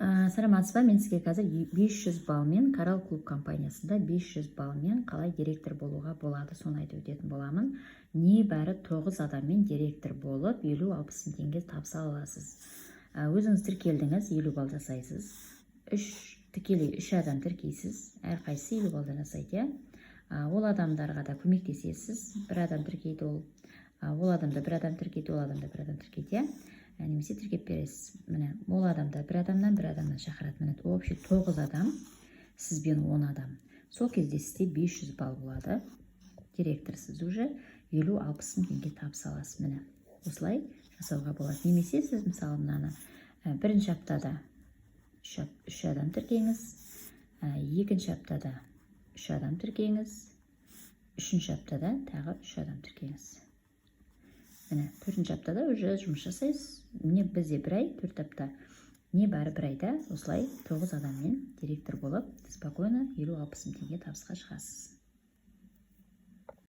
Саламатсыз ба? Мен сізге қазір 500 балмен Корал Клуб компаниясында 500 балмен қалай директор болуға болады, соны айтып өтетін боламын. Небәрі 9 адаммен директор болып 50-60 мың теңге табыс ала аласыз. Өзіңіз тіркелдіңіз, 50 бал жасайсыз. Тікелей 3 адам тіркейсіз, әрқайсысы 50 балдан жасайды. Ол адамдарға да көмектесесіз. Bir адам тіркейді ол адамда бір адам тіркейді, ол адамда бір адам тіркейді. Немесе тіркеп бересіз. Міне, ол адамда бір адамнан шақырады. Міне, общий 9 адам, сізбен 10 адам. Сол кезде сізде 500 балл болады. Директорсыз уже 50-60 мың теңге табыс аласыз. Міне, осылай жасауға болады. Немесе сіз мысалы мынаны бірінші аптада 3 адам тіркеңіз, екінші аптада 3 адам тіркеңіз, үшінші аптада тағы 3 адам тіркеңіз. Міне, 4-ші аптада уже жұмыс жасайсыз. Міне, бізде 1 ай, 4 апта. Не бәрі 1 айда осылай 9 адаммен директор болып, спокойно 50-60 мың теңге табысқа шығасыз.